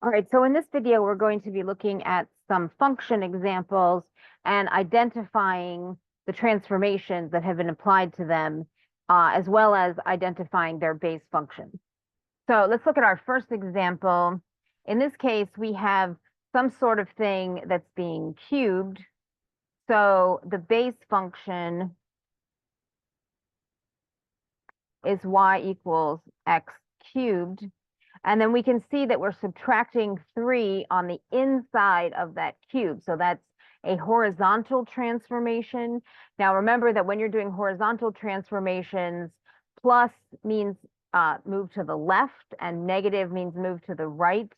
All right, so in this video, we're going to be looking at some function examples and identifying the transformations that have been applied to them, as well as identifying their base function. So let's look at our first example. In this case, we have some sort of thing that's being cubed. So the base function is y equals x cubed. And then we can see that we're subtracting 3 on the inside of that cube. So that's a horizontal transformation. Now remember that when you're doing horizontal transformations, plus means move to the left and negative means move to the right.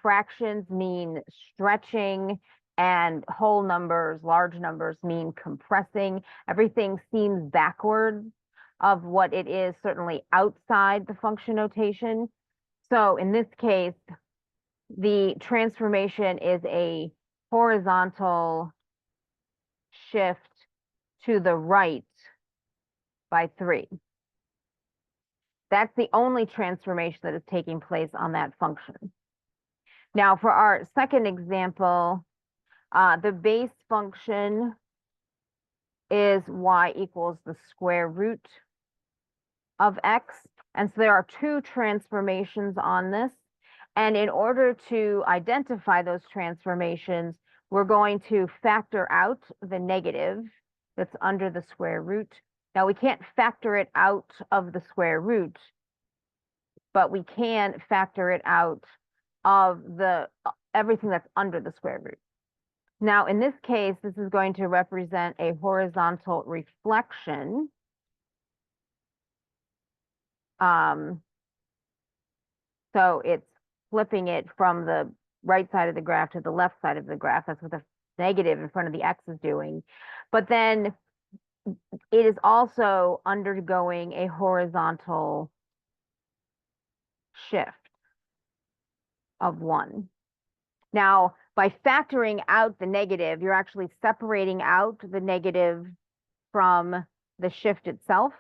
Fractions mean stretching, and whole numbers, large numbers, mean compressing. Everything seems backwards of what it is, certainly outside the function notation. So in this case, the transformation is a horizontal shift to the right by 3. That's the only transformation that is taking place on that function. Now for our second example, the base function is y equals the square root of x. And so there are 2 transformations on this. And in order to identify those transformations, we're going to factor out the negative that's under the square root. Now we can't factor it out of the square root, but we can factor it out of the everything that's under the square root. Now in this case, this is going to represent a horizontal reflection. So it's flipping it from the right side of the graph to the left side of the graph. That's what the negative in front of the x is doing. But then it is also undergoing a horizontal shift of 1. Now, by factoring out the negative, you're actually separating out the negative from the shift itself.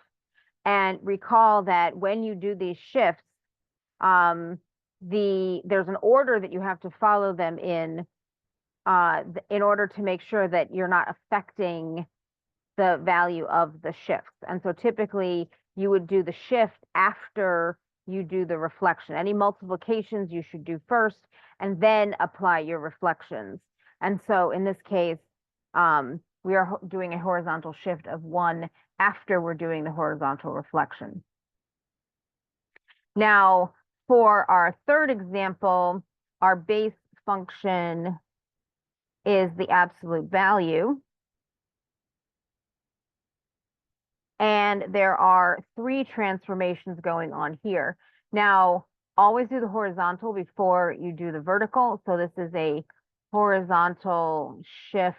And recall that when you do these shifts, there's an order that you have to follow them in order to make sure that you're not affecting the value of the shifts. And so typically you would do the shift after you do the reflection. Any multiplications you should do first and then apply your reflections. And so in this case, we are doing a horizontal shift of 1 after we're doing the horizontal reflection. Now, for our third example, our base function is the absolute value. And there are 3 transformations going on here. Now, always do the horizontal before you do the vertical. So this is a horizontal shift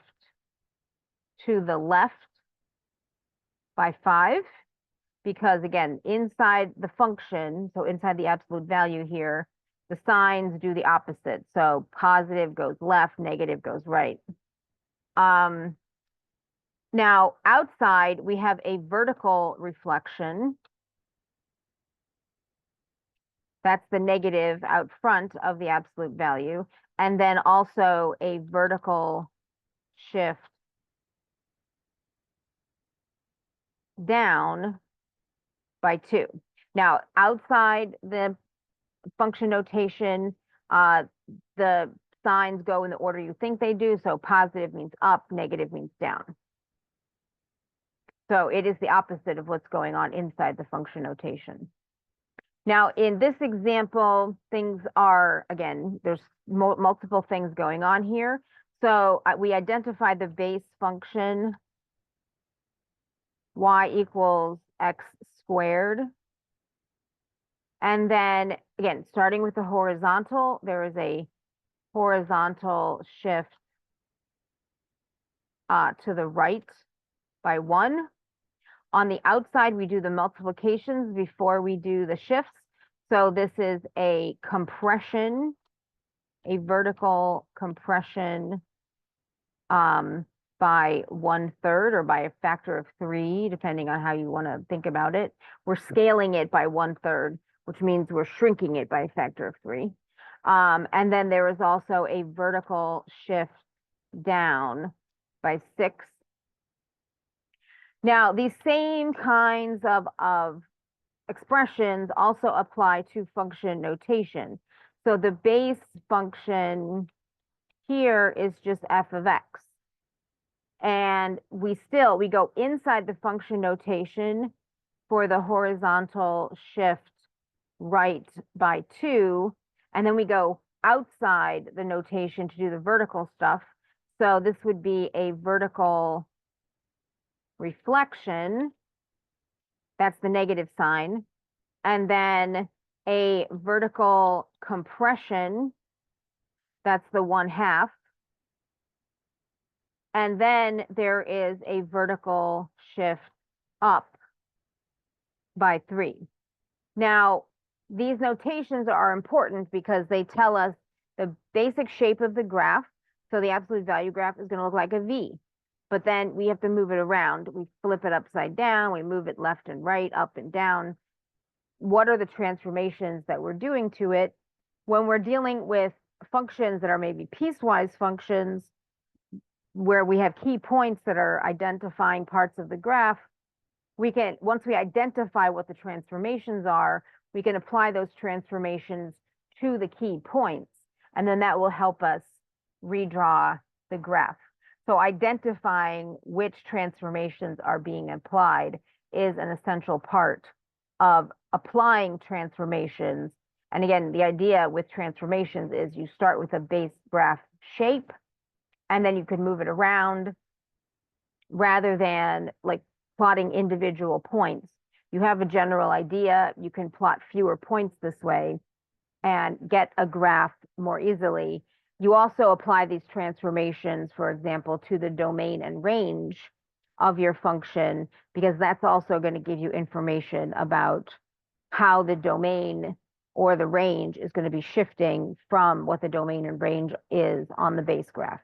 to the left by 5. Because again, inside the function, so inside the absolute value here, the signs do the opposite. So positive goes left, negative goes right. Now outside, we have a vertical reflection. That's the negative out front of the absolute value. And then also a vertical shift down by 2. Now, outside the function notation, the signs go in the order you think they do. So positive means up, negative means down. So it is the opposite of what's going on inside the function notation. Now, in this example, things are, again, there's multiple things going on here. So we identify the base function y equals x squared. And then again, starting with the horizontal, there is a horizontal shift to the right by 1. On the outside, we do the multiplications before we do the shifts. So this is a compression, a vertical compression by 1/3 or by a factor of 3, depending on how you want to think about it. We're scaling it by 1/3, which means we're shrinking it by a factor of 3. And then there is also a vertical shift down by 6. Now, these same kinds of expressions also apply to function notation. So the base function here is just f of x. And we go inside the function notation for the horizontal shift right by 2, and then we go outside the notation to do the vertical stuff. So this would be a vertical reflection. That's the negative sign. And then a vertical compression. That's the 1/2. And then there is a vertical shift up by 3. Now, these notations are important because they tell us the basic shape of the graph. So the absolute value graph is going to look like a V. But then we have to move it around. We flip it upside down. We move it left and right, up and down. What are the transformations that we're doing to it? When we're dealing with functions that are maybe piecewise functions, where we have key points that are identifying parts of the graph, once we identify what the transformations are, we can apply those transformations to the key points, and then that will help us redraw the graph. So identifying which transformations are being applied is an essential part of applying transformations. And again, the idea with transformations is you start with a base graph shape, and then you can move it around rather than like plotting individual points. You have a general idea, you can plot fewer points this way and get a graph more easily. You also apply these transformations, for example, to the domain and range of your function, because that's also going to give you information about how the domain or the range is going to be shifting from what the domain and range is on the base graph.